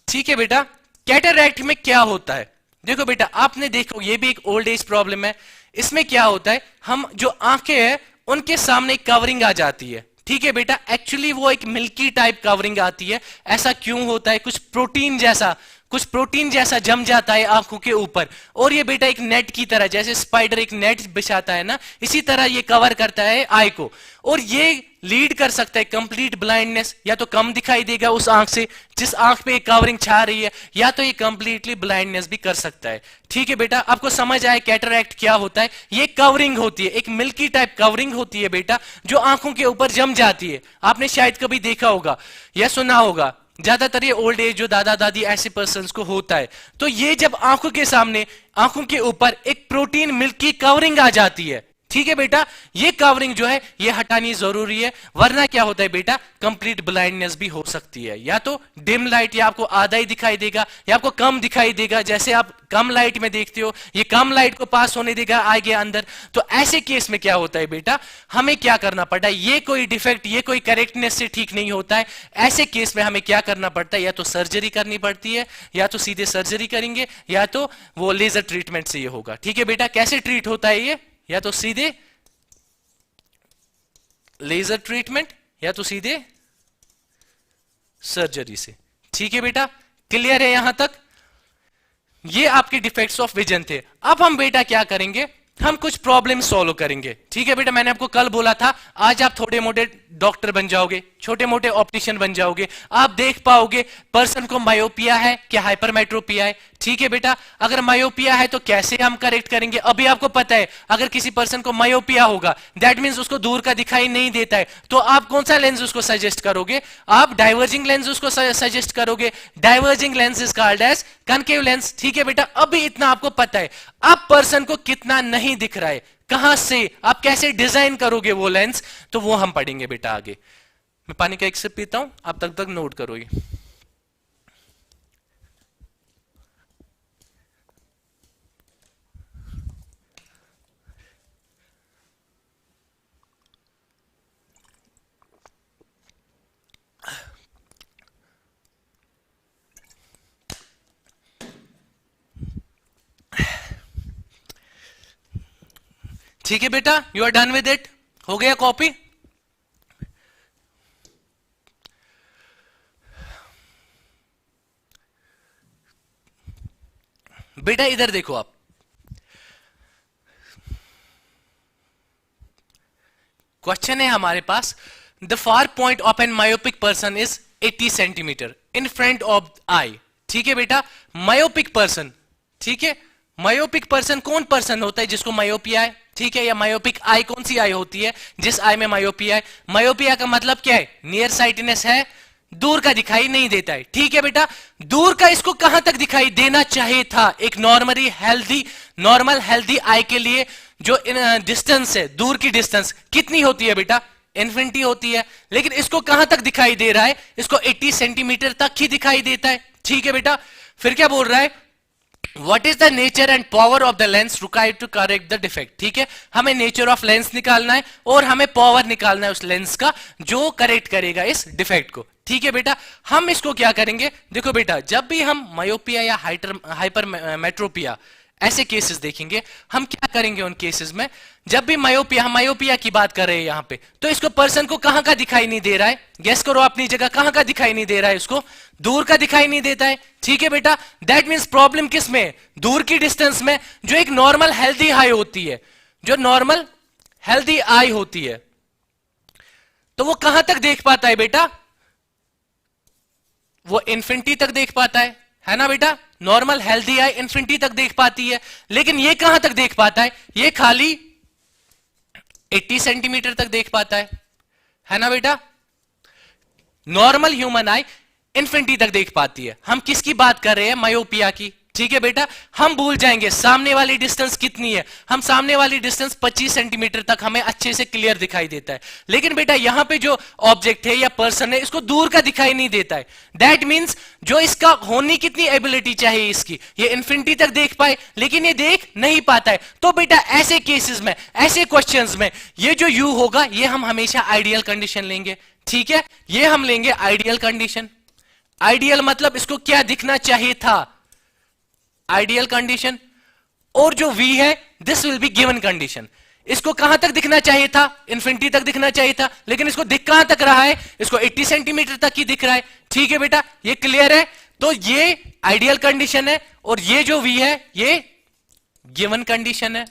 A: ठीक है बेटा, कैटरैक्ट में क्या होता है? देखो बेटा, आपने देखो ये भी एक ओल्ड एज प्रॉब्लम है। इसमें क्या होता है, हम जो आंखें हैं उनके सामने कवरिंग आ जाती है। ठीक है बेटा, एक्चुअली वो एक मिल्की टाइप कवरिंग आती है। ऐसा क्यों होता है? कुछ प्रोटीन जैसा जम जाता है आंखों के ऊपर, और ये बेटा एक नेट की तरह, जैसे स्पाइडर एक नेट बिछाता है ना, इसी तरह ये कवर करता है आई को, और ये लीड कर सकता है कंप्लीट ब्लाइंडनेस। या तो कम दिखाई देगा उस आंख से जिस आंख पे कवरिंग छा रही है, या तो ये कंप्लीटली ब्लाइंडनेस भी कर सकता है। ठीक है बेटा, आपको समझ आए कैटरैक्ट क्या होता है? ये कवरिंग होती है, एक मिल्की टाइप कवरिंग होती है बेटा, जो आंखों के ऊपर जम जाती है। आपने शायद कभी देखा होगा या सुना होगा, ज्यादातर ये ओल्ड एज जो दादा दादी ऐसे पर्सन्स को होता है। तो ये जब आंखों के सामने, आंखों के ऊपर एक प्रोटीन मिल्की कवरिंग आ जाती है, ठीक है बेटा, ये कवरिंग जो है ये हटानी जरूरी है, वरना क्या होता है बेटा, कंप्लीट ब्लाइंडनेस भी हो सकती है। या तो डिम लाइट, या आपको आधा ही दिखाई देगा, या आपको कम दिखाई देगा, जैसे आप कम लाइट में देखते हो, ये कम लाइट को पास होने देगा आई के अंदर। तो ऐसे केस में क्या होता है बेटा, हमें क्या करना पड़ता है? ये कोई डिफेक्ट, ये कोई करेक्टनेस से ठीक नहीं होता है। ऐसे केस में हमें क्या करना पड़ता है? या तो सर्जरी करनी पड़ती है, या तो सीधे सर्जरी करेंगे, या तो वो लेजर ट्रीटमेंट से ये होगा। ठीक है बेटा, कैसे ट्रीट होता है ये? या तो सीधे लेजर ट्रीटमेंट, या तो सीधे सर्जरी से। ठीक है बेटा, क्लियर है यहां तक? ये आपके डिफेक्ट्स ऑफ विजन थे। अब हम बेटा क्या करेंगे, हम कुछ प्रॉब्लम सॉल्व करेंगे। ठीक है बेटा, मैंने आपको कल बोला था आज आप थोड़े मोटे डॉक्टर बन जाओगे, छोटे मोटे ऑप्टिशियन बन जाओगे, आप देख पाओगे पर्सन को मायोपिया है क्या हाइपरमेट्रोपिया है। ठीक है बेटा, अगर मायोपिया है तो कैसे हम करेक्ट करेंगे? अभी आपको पता है अगर किसी पर्सन को मायोपिया होगा, दैट मींस उसको दूर का दिखाई नहीं देता है, तो आप कौन सा लेंस उसको सजेस्ट करोगे? आप डाइवर्जिंग लेंस उसको सजेस्ट करोगे। Diverging lens is called as concave lens. ठीक है बेटा, अभी इतना आपको पता है। अब पर्सन को कितना नहीं दिख रहा है, कहां से, आप कैसे डिजाइन करोगे वो लेंस, तो वो हम पढ़ेंगे बेटा आगे। मैं पानी का एक सिप पीता हूं, आप तक तक नोट करो ये। ठीक है बेटा, you are done with it? हो गया कॉपी? बेटा इधर देखो आप, क्वेश्चन है हमारे पास, the far point of an myopic person is 80 centimetre in front of eye. ठीक है बेटा, मायोपिक पर्सन, ठीक है, मायोपिक पर्सन कौन पर्सन होता है जिसको मायोपिया है? ठीक है, या मायोपिक आई कौन सी आई होती है जिस आई में मायोपिया है? मायोपिया का मतलब क्या है? नियर साइटनेस है, दूर का दिखाई नहीं देता है। ठीक है बेटा, दूर का इसको कहां तक दिखाई देना चाहिए था? एक नॉर्मल हेल्दी आई के लिए जो डिस्टेंस है, दूर की डिस्टेंस कितनी होती है बेटा? इन्फिनिटी होती है। लेकिन इसको कहां तक दिखाई दे रहा है? इसको 80 सेंटीमीटर तक ही दिखाई देता है। ठीक है बेटा, फिर क्या बोल रहा है? What is the nature and power of the lens required to correct the defect? ठीक है, हमें नेचर ऑफ लेंस निकालना है और हमें पावर निकालना है उस लेंस का जो करेक्ट करेगा इस डिफेक्ट को। ठीक है बेटा, हम इसको क्या करेंगे? देखो बेटा, जब भी हम मायोपिया या हाइपरमेट्रोपिया ऐसे केसेस देखेंगे, हम क्या करेंगे उन केसेस में? जब भी मायोपिया की बात कर रहे हैं यहां पे, तो इसको पर्सन को कहां का दिखाई नहीं दे रहा है? गेस करो अपनी जगह, कहां का दिखाई नहीं दे रहा है? इसको दूर का दिखाई नहीं देता है। ठीक है बेटा, दैट मींस प्रॉब्लम किस में? दूर की डिस्टेंस में। जो एक नॉर्मल हेल्दी आई होती है, जो नॉर्मल हेल्दी आई होती है, तो वो कहां तक देख पाता है बेटा? वो इन्फिनिटी तक देख पाता है। है ना बेटा, नॉर्मल हेल्दी आई इन्फिनिटी तक देख पाती है, लेकिन ये कहां तक देख पाता है, ये खाली 80 सेंटीमीटर तक देख पाता है ना बेटा। नॉर्मल ह्यूमन आई इन्फिनिटी तक देख पाती है। हम किसकी बात कर रहे हैं, मायोपिया की, ठीक है बेटा। हम भूल जाएंगे सामने वाली डिस्टेंस कितनी है, हम सामने वाली डिस्टेंस 25 सेंटीमीटर तक हमें अच्छे से क्लियर दिखाई देता है, लेकिन बेटा यहां पे जो ऑब्जेक्ट है या पर्सन है इसको दूर का दिखाई नहीं देता है। दैट मींस जो इसका होने कितनी एबिलिटी चाहिए इसकी, ये इन्फिनिटी तक देख पाए लेकिन ये देख नहीं पाता है। तो बेटा ऐसे केसेस में, ऐसे क्वेश्चंस में ये जो यू होगा ये हम हमेशा आइडियल कंडीशन लेंगे, ठीक है। ये हम लेंगे आइडियल कंडीशन। आइडियल मतलब इसको क्या दिखना चाहिए था, आइडियल कंडीशन। और जो V है this will be given condition. इसको कहां तक दिखना चाहिए था, इन्फिनिटी तक दिखना चाहिए था, लेकिन इसको दिख कहां तक रहा है, इसको 80 सेंटीमीटर तक ही दिख रहा है, ठीक है बेटा। ये क्लियर है। तो ये आइडियल कंडीशन है और ये जो V है ये गिवन कंडीशन है,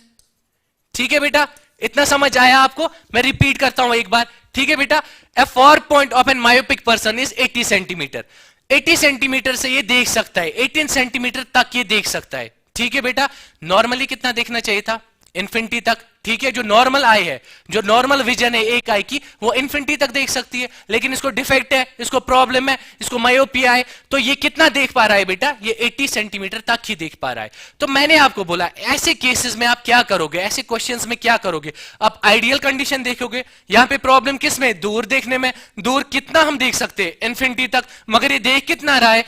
A: ठीक है बेटा। इतना समझ आया आपको, मैं रिपीट करता हूं एक बार, ठीक है बेटा। A far point of an myopic person is 80 centimetre. 80 centimetre से ये देख सकता है, 18 सेंटीमीटर तक ये देख सकता है, ठीक है बेटा। नॉर्मली कितना देखना चाहिए था, इन्फिनिटी तक, ठीक है। जो नॉर्मल आई है, जो नॉर्मल विजन है एक आई की, वो इन्फिनिटी तक देख सकती है, लेकिन इसको डिफेक्ट है, इसको प्रॉब्लम है, इसको मायोपिया है, तो ये कितना देख पा रहा है बेटा, ये 80 सेंटीमीटर तक ही देख पा रहा है। तो मैंने आपको बोला ऐसे केसेस में आप क्या करोगे, ऐसे क्वेश्चंस में क्या करोगे, आप आइडियल कंडीशन देखोगे। यहां पे प्रॉब्लम किस में, दूर देखने में। दूर कितना हम देख सकते हैं, इन्फिनिटी तक, मगर ये देख कितना रहा है,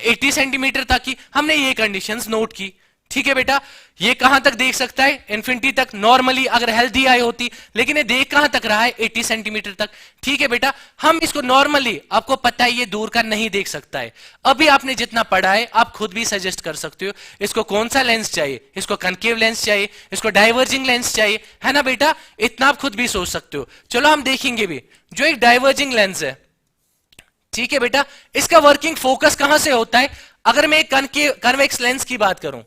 A: 80 सेंटीमीटर तक ही। हमने ये कंडीशंस नोट की, ठीक है बेटा। ये कहां तक देख सकता है, इन्फिनिटी तक, नॉर्मली अगर हेल्दी आई होती, लेकिन ये देख कहां तक रहा है, 80 सेंटीमीटर तक, ठीक है बेटा। हम इसको नॉर्मली, आपको पता है ये दूर का नहीं देख सकता है। अभी आपने जितना पढ़ा है आप खुद भी सजेस्ट कर सकते हो, इसको कौन सा लेंस चाहिए, इसको कनकेव लेंस चाहिए, इसको डाइवर्जिंग लेंस चाहिए, है ना बेटा। इतना आप खुद भी सोच सकते हो। चलो हम देखेंगे भी, जो एक डाइवर्जिंग लेंस है, ठीक है बेटा, इसका वर्किंग फोकस कहां से होता है। अगर मैं कन्वेक्स लेंस की बात करूं,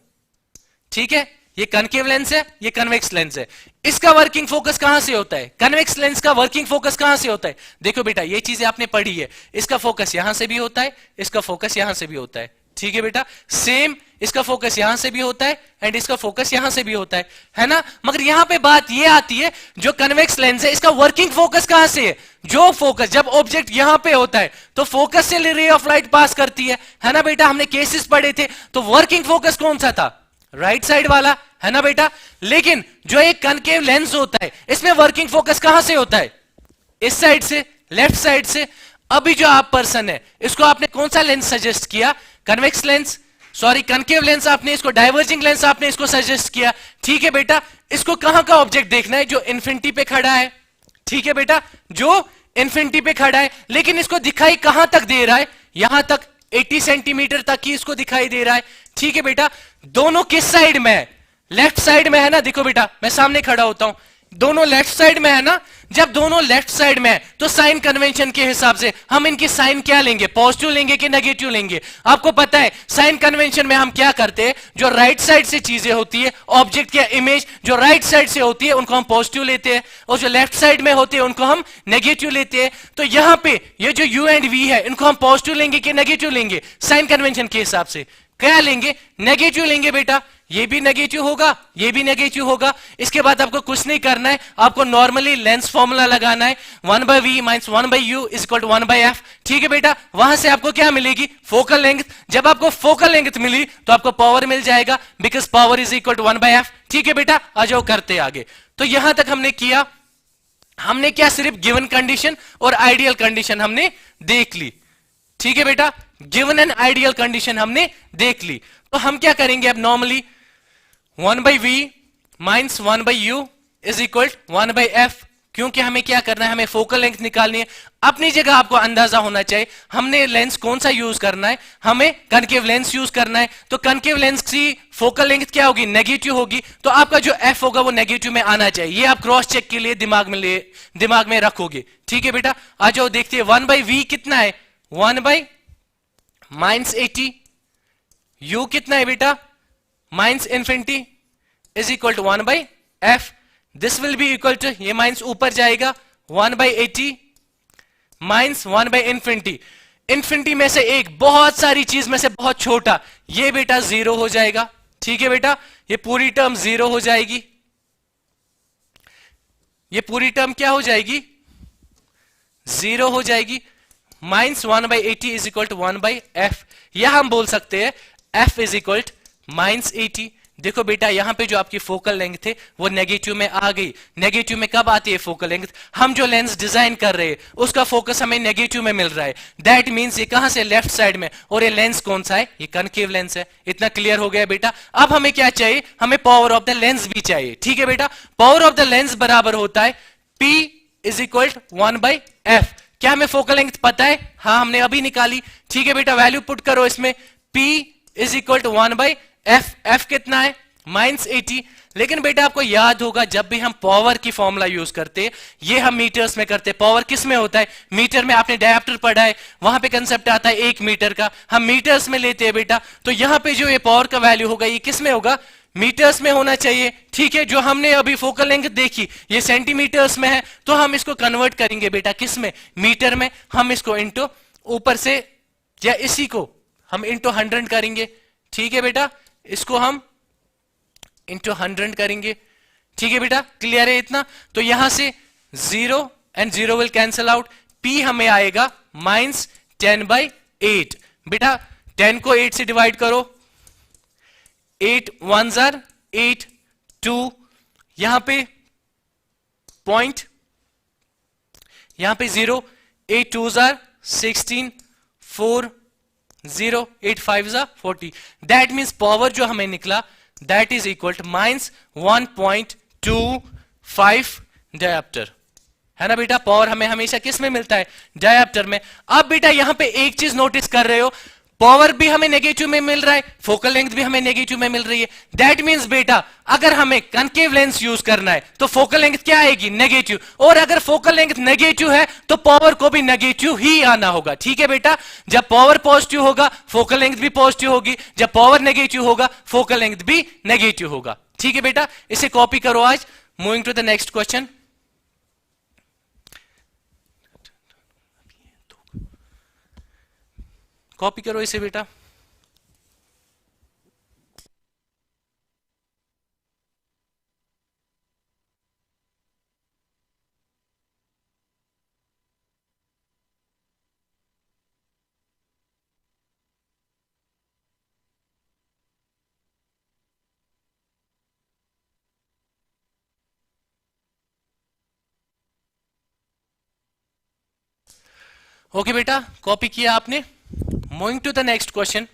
A: ठीक है, ये कनकेव लेंस है, ये कन्वेक्स लेंस है, इसका वर्किंग फोकस कहां से होता है, कन्वेक्स लेंस का वर्किंग फोकस कहां से होता है। देखो बेटा ये चीजें आपने पढ़ी है, इसका फोकस यहां से भी होता है, इसका फोकस यहां से भी होता है, ठीक है बेटा। सेम इसका फोकस यहां से भी होता है एंड इसका फोकस यहां से भी होता है ना। मगर यहां पे बात ये आती है, जो कन्वेक्स लेंस है इसका वर्किंग फोकस कहां से है, जो फोकस, जब ऑब्जेक्ट यहां पे होता है तो फोकस से रे ऑफ लाइट पास करती है ना बेटा। हमने केसेस पढ़े थे, तो वर्किंग फोकस कौन सा था, राइट साइड वाला, है ना बेटा। लेकिन जो एक कनकेव लेंस होता है इसमें वर्किंग फोकस कहां से होता है, इस साइड से, लेफ्ट साइड से। अभी जो आप पर्सन है इसको आपने कौन सा लेंस सजेस्ट किया, convex lens, sorry concave lens आपने इसको, डाइवर्जिंग लेंस आपने इसको सजेस्ट किया, ठीक है बेटा। इसको कहां का ऑब्जेक्ट देखना है, जो इन्फिनिटी पे खड़ा है, ठीक है बेटा, जो इन्फिनिटी पे खड़ा है, लेकिन इसको दिखाई कहां तक दे रहा है, यहां तक 80 सेंटीमीटर तक ही इसको दिखाई दे रहा है, ठीक है बेटा। दोनों किस साइड में है, लेफ्ट साइड में है ना। देखो बेटा मैं सामने खड़ा होता हूं, दोनों लेफ्ट साइड में है ना। जब दोनों लेफ्ट साइड में है तो साइन कन्वेंशन के हिसाब से हम इनकी साइन क्या लेंगे, पॉजिटिव लेंगे कि नेगेटिव लेंगे। आपको पता है साइन कन्वेंशन में हम क्या करते हैं, जो राइट साइड से चीजें होती है, ऑब्जेक्ट या इमेज जो राइट साइड से होती है उनको हम पॉजिटिव लेते हैं, और जो लेफ्ट साइड में होते हैं उनको हम नेगेटिव लेते हैं। तो यहां पे ये जो यू एंड वी है इनको हम पॉजिटिव लेंगे कि नेगेटिव लेंगे, साइन कन्वेंशन के हिसाब से क्या लेंगे, नेगेटिव लेंगे बेटा। ये भी नेगेटिव होगा, ये भी नेगेटिव होगा। इसके बाद आपको कुछ नहीं करना है, आपको नॉर्मली लेंस फॉर्मूला लगाना है, 1/v minus 1/u is equal to 1/f, ठीक है बेटा। वहां से आपको क्या मिलेगी, फोकल लेंथ। जब आपको फोकल लेंथ मिली तो आपको पावर मिल जाएगा, because power is equal to 1/f, ठीक है बेटा। आ जाओ करते आगे। तो यहां तक हमने किया, हमने क्या सिर्फ गिवन कंडीशन और आइडियल कंडीशन हमने देख ली, ठीक है बेटा। गिवन एंड आइडियल कंडीशन हमने देख ली। तो हम क्या करेंगे अब, normally 1/v minus 1/u is equal 1/f, क्योंकि हमें क्या करना है, हमें फोकल लेंथ निकालनी है। अपनी जगह आपको अंदाजा होना चाहिए हमने लेंस कौन सा यूज करना है, हमें कनकेव लेंस यूज करना है। तो कनकेव लेंस की फोकल लेंथ क्या होगी, नेगेटिव होगी, तो आपका जो f होगा वो नेगेटिव में आना चाहिए। ये आप क्रॉस चेक के लिए दिमाग में रखोगे, ठीक है बेटा। आ जाओ देखते हैं 1/v कितना है, 1 माइनस 80, u कितना है बेटा, minus infinity is equal to 1/f। This will be equal to, ये माइनस ऊपर जाएगा, 1/80 माइनस 1/इंफिनिटी। इन्फिनिटी में से एक, बहुत सारी चीज में से बहुत छोटा, ये बेटा जीरो हो जाएगा। ठीक है बेटा, ये पूरी टर्म जीरो हो जाएगी, ये पूरी टर्म क्या हो जाएगी, जीरो हो जाएगी। -1/80 इज इक्वल टू 1/f, या हम बोल सकते हैं f इज इक्वल टू -80। देखो बेटा, यहां पे जो आपकी फोकल लेंथ थे वो नेगेटिव में आ गई। नेगेटिव में कब आती है फोकल लेंथ, हम जो लेंस डिजाइन कर रहे हैं उसका फोकस हमें नेगेटिव में मिल रहा है। दैट मींस ये कहां से, लेफ्ट साइड में, और ये लेंस कौन सा है, ये कनकेव लेंस है। इतना क्लियर हो गया बेटा। अब हमें क्या चाहिए, हमें पावर ऑफ द लेंस भी चाहिए। ठीक है बेटा, पावर ऑफ द लेंस बराबर होता है P is equal to 1/f। क्या हमें फोकल लेंथ पता है, हाँ हमने अभी निकाली। ठीक है बेटा, वैल्यू पुट करो इसमें, P is equal to 1/f। f कितना है, -80। लेकिन बेटा आपको याद होगा, जब भी हम पावर की फॉर्मूला यूज करते हैं, ये हम मीटर्स में करते हैं। पावर किस में होता है, मीटर में। आपने डायप्टर पढ़ा है, वहां पे कंसेप्ट आता है 1 मीटर का, हम मीटर्स में लेते हैं बेटा। तो यहां पे जो ये पावर का वैल्यू होगा, ये किस में होगा, मीटर्स में होना चाहिए। ठीक है, जो हमने अभी फोकल लेंथ देखी ये सेंटीमीटर्स में है, तो हम इसको कन्वर्ट करेंगे बेटा किस में, मीटर में। हम इसको इंटू ऊपर से, या इसी को हम इंटू 100 करेंगे। ठीक है बेटा, इसको हम इंटू 100 करेंगे। ठीक है बेटा, क्लियर है इतना। तो यहां से 0 and 0 will cancel out, P हमें आएगा -10/8। बेटा 10 को 8 से डिवाइड करो, 8 1s are 8, 2 यहां पे पॉइंट, यहां पे 0, 8 2s are 16, 4 0, 8 5s are 40। That means power जो हमें निकला that is equal to -1.25 diopter, है ना बेटा। पावर हमें हमेशा किस में मिलता है, डायप्टर में। अब बेटा यहां पे एक चीज नोटिस कर रहे हो, पावर भी हमें नेगेटिव में मिल रहा है, फोकल लेंथ भी हमें नेगेटिव में मिल रही है। दैट मींस बेटा अगर हमें कनकेव लेंस यूज करना है तो फोकल लेंथ क्या आएगी, नेगेटिव। और अगर फोकल लेंथ नेगेटिव है तो पावर को भी नेगेटिव ही आना होगा। ठीक है बेटा, जब पावर पॉजिटिव होगा फोकल लेंथ भी पॉजिटिव होगी, जब पावर नेगेटिव होगा फोकल लेंथ भी नेगेटिव होगा। ठीक है बेटा, इसे कॉपी करो आज। Moving to the next question. Copy करो इसे बेटा। ओके बेटा, कॉपी किया आपने। Moving to the next question.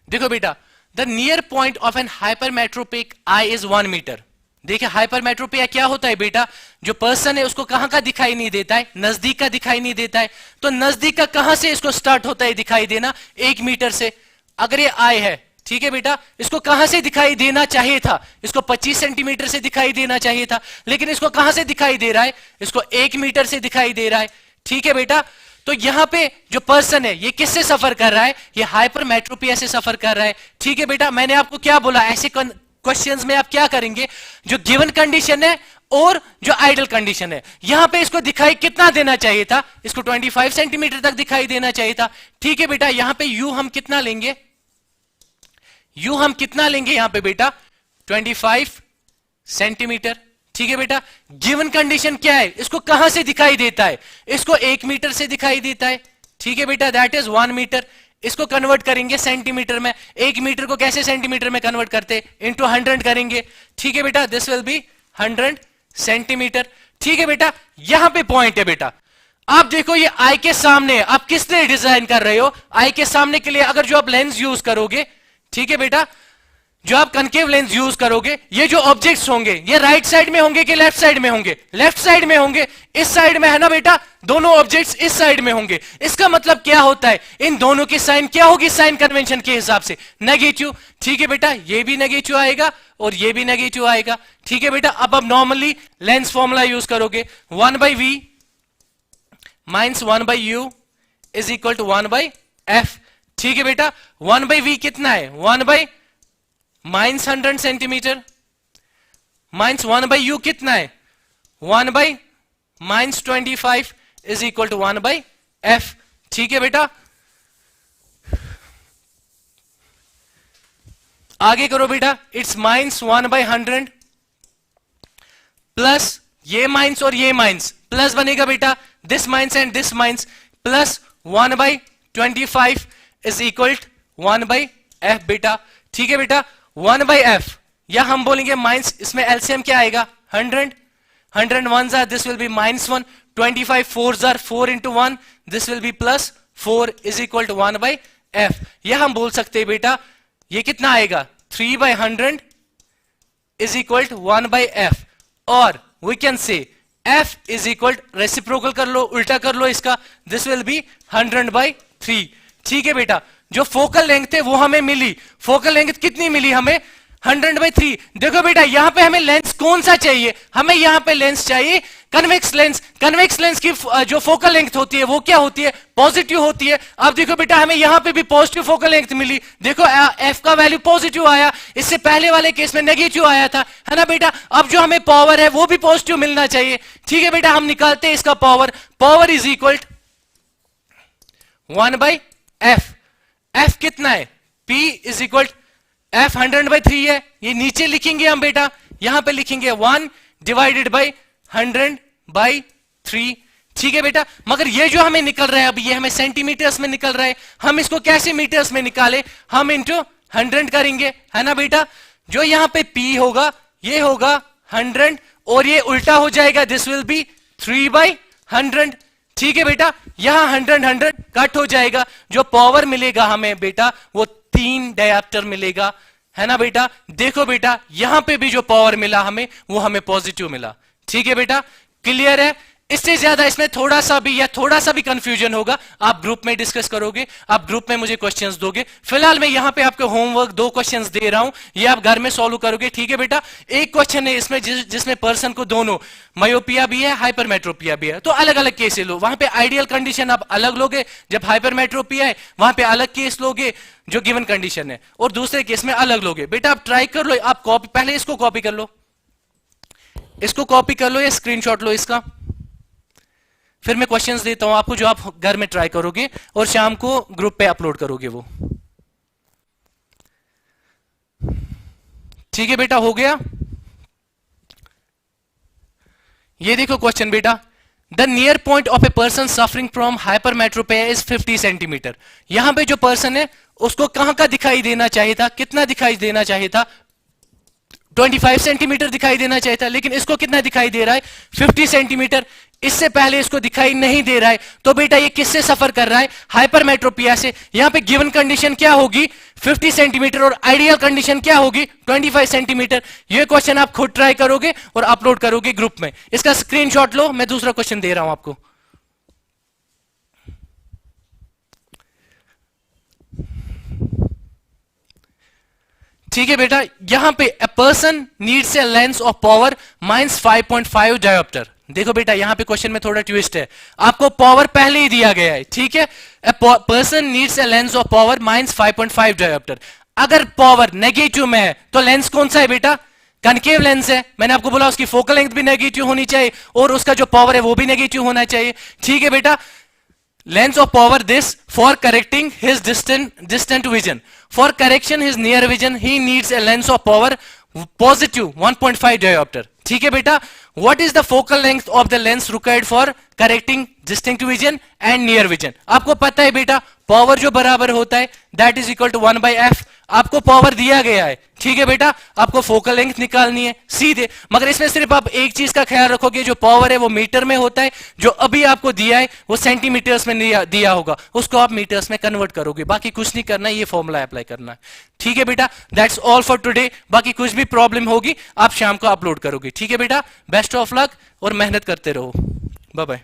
A: देखो बेटा, the near point of an hypermetropic eye is 1 metre. देखिए हाइपरमेट्रोपिया क्या होता है बेटा, जो पर्सन है उसको कहां का दिखाई नहीं देता है, नजदीक का दिखाई नहीं देता है। तो नजदीक का कहां से इसको स्टार्ट होता है दिखाई देना, 1 मीटर से। अगर ये आई है, ठीक है बेटा, इसको कहां से दिखाई देना चाहिए था, इसको 25 सेंटीमीटर से दिखाई देना चाहिए था, लेकिन इसको कहां से दिखाई दे रहा है, इसको 1 मीटर से दिखाई दे रहा है। ठीक है बेटा, तो यहां पे जो पर्सन है ये किससे सफर कर रहा है, ये हाइपरमेट्रोपिया से सफर कर रहा है। ठीक है बेटा, मैंने आपको क्या बोला, ऐसे क्वेश्चंस में आप क्या करेंगे, जो गिवन कंडीशन है और जो आइडल कंडीशन है, यहां पे इसको दिखाई कितना देना चाहिए था, इसको 25 सेंटीमीटर तक दिखाई देना चाहिए था। ठीक है बेटा, यहां पे यू हम कितना लेंगे, यू हम कितना लेंगे यहां पे बेटा, 25 सेंटीमीटर। ठीक है बेटा, गिवन कंडीशन क्या है, इसको कहां से दिखाई देता है, इसको 1 मीटर से दिखाई देता है। ठीक है बेटा, दैट इज 1 मीटर। इसको कन्वर्ट करेंगे सेंटीमीटर में, 1 मीटर को कैसे सेंटीमीटर में कन्वर्ट करते, इंटू 100 करेंगे। ठीक है बेटा, दिस विल बी 100 सेंटीमीटर। ठीक है बेटा, यहां पे पॉइंट है बेटा, आप देखो ये आई के सामने, आप किस लिए डिजाइन कर रहे हो, आई के सामने के लिए अगर जो आप लेंस यूज करोगे, ठीक है बेटा, जो आप कनकेव लेंस यूज करोगे, ये जो ऑब्जेक्ट्स होंगे ये राइट साइड में होंगे कि लेफ्ट साइड में होंगे, लेफ्ट साइड में होंगे। इस साइड में है ना बेटा, दोनों ऑब्जेक्ट्स इस साइड में होंगे। इसका मतलब क्या होता है, इन दोनों की साइन क्या होगी, साइन कन्वेंशन के हिसाब से नेगेटिव। ठीक है बेटा, ये भी नेगेटिव आएगा और ये भी नेगेटिव आएगा। ठीक है बेटा, अब आप नॉर्मली लेंस फॉर्मूला यूज करोगे, 1/v minus 1/u is equal to 1/f। ठीक है बेटा, 1/v कितना है, 1 माइनस 100 सेंटीमीटर, माइनस 1/u कितना है, 1 minus 25 is equal to 1/f। ठीक है बेटा, आगे करो बेटा, इट्स माइनस 1/100 प्लस ये माइनस और ये माइनस प्लस बनेगा बेटा, this minus and this minus plus 1/25 is equal 1/f बेटा। ठीक है बेटा, 1/f या हम बोलेंगे माइनस, इसमें एलसीएम क्या आएगा 100 ones are, this will be -1, 25 fours are 4 into 1, this will be +4 is equal to 1/f। या हम बोल सकते हैं बेटा ये कितना आएगा 3/100 is equal to 1/f, और we can say f is equal, reciprocal कर लो, उल्टा कर लो इसका, this will be 100/3। ठीक है बेटा, जो फोकल लेंथ है वो हमें मिली, फोकल लेंथ कितनी मिली हमें 100/3। देखो बेटा यहां पे हमें लेंस कौन सा चाहिए, हमें यहां पे लेंस चाहिए कन्वेक्स लेंस। कन्वेक्स लेंस की जो फोकल लेंथ होती है वो क्या होती है, पॉजिटिव होती है। अब देखो बेटा हमें यहां पे भी पॉजिटिव फोकल लेंथ मिली, देखो एफ का वैल्यू पॉजिटिव आया, इससे पहले वाले केस में नेगेटिव आया था, है ना बेटा। अब जो हमें पावर है वो भी पॉजिटिव मिलना चाहिए। ठीक है बेटा, हम निकालते हैं इसका power, power is equal 1/f। f कितना है, p इज इक्वल f 100/3 है, ये नीचे लिखेंगे हम बेटा, यहां पे लिखेंगे 1 डिवाइडेड बाई 100/3। ठीक है बेटा, मगर ये जो हमें निकल रहा है अब, ये हमें सेंटीमीटर्स में निकल रहा है, हम इसको कैसे मीटर्स में निकाले, हम इंटू 100 करेंगे, है ना बेटा। जो यहां पे p होगा ये होगा 100 और ये उल्टा हो जाएगा, दिस विल बी 3/100। ठीक है बेटा, यहां 100 कट हो जाएगा, जो पावर मिलेगा हमें बेटा वो 3 डायोप्टर मिलेगा, है ना बेटा। देखो बेटा यहां पे भी जो पावर मिला हमें वो हमें पॉजिटिव मिला। ठीक है बेटा, क्लियर है। इससे ज्यादा इसमें थोड़ा सा भी कंफ्यूजन होगा, आप ग्रुप में डिस्कस करोगे, आप ग्रुप में मुझे क्वेश्चंस दोगे। फिलहाल मैं यहां पे आपको होमवर्क 2 क्वेश्चंस दे रहा हूं, ये आप घर में सॉल्व करोगे। ठीक है बेटा, एक क्वेश्चन है इसमें जिसमें पर्सन को दोनों मायोपिया भी है, हाइपरमेट्रोपिया भी है, तो अलग अलग केस लो, वहां पे आइडियल कंडीशन आप अलग लोगे, जब हाइपरमेट्रोपिया है वहां पे अलग केस लोगे जो गिवन कंडीशन है, और दूसरे केस में अलग लोगे। बेटा आप ट्राई कर लो, आप कॉपी, पहले इसको कॉपी कर लो, इसको कॉपी कर लो या स्क्रीनशॉट लो इसका, फिर मैं क्वेश्चंस देता हूं आपको जो आप घर में ट्राई करोगे और शाम को ग्रुप पे अपलोड करोगे वो। ठीक है बेटा, हो गया। ये देखो क्वेश्चन बेटा, the near point of a person suffering from hypermetropia is 50 centimetre. यहां पे जो पर्सन है उसको कहां का दिखाई देना चाहिए था, कितना दिखाई देना चाहिए था, 25 सेंटीमीटर दिखाई देना चाहिए था, लेकिन इसको कितना दिखाई दे रहा है 50 सेंटीमीटर। इससे पहले इसको दिखाई नहीं दे रहा है, तो बेटा ये किससे सफर कर रहा है, हाइपरमेट्रोपिया से। यहां पे गिवन कंडीशन क्या होगी 50 सेंटीमीटर और आइडियल कंडीशन क्या होगी 25 सेंटीमीटर। ये क्वेश्चन आप खुद ट्राई करोगे और अपलोड करोगे ग्रुप में, इसका स्क्रीनशॉट लो, मैं दूसरा क्वेश्चन दे रहा हूं आपको। ठीक है बेटा, यहां पे a person needs a lens of power -5.5 dioptre. देखो बेटा यहां पे क्वेश्चन में थोड़ा ट्विस्ट है, आपको पावर पहले ही दिया गया है, ठीक है। a person needs a lens of power -5.5 dioptre. अगर पावर नेगेटिव में है तो लेंस कौन सा है बेटा, कनकेव लेंस है। मैंने आपको बोला उसकी फोकल लेंथ भी नेगेटिव होनी चाहिए और उसका जो पावर है वो भी नेगेटिव होना चाहिए। ठीक है बेटा, lens of power this for correcting his distant vision, for correction his near vision he needs a lens of power positive 1.5 diopter। ठीक है बेटा, what is the focal length of the lens required for correcting distant vision and near vision। आपको पता है बेटा power जो बराबर होता है that is equal to 1/f। आपको पावर दिया गया है, ठीक है बेटा, आपको फोकल लेंथ निकालनी है सीधे, मगर इसमें सिर्फ आप एक चीज का ख्याल रखोगे, जो पावर है वो मीटर में होता है, जो अभी आपको दिया है वो सेंटीमीटर्स में दिया होगा, उसको आप मीटर्स में कन्वर्ट करोगे, बाकी कुछ नहीं करना है, ये फॉर्मूला अप्लाई करना है। ठीक है बेटा, दैट्स ऑल फॉर टुडे। बाकी कुछ भी प्रॉब्लम होगी आप शाम को अपलोड करोगे। ठीक है बेटा, बेस्ट ऑफ लक और मेहनत करते रहो। Bye bye.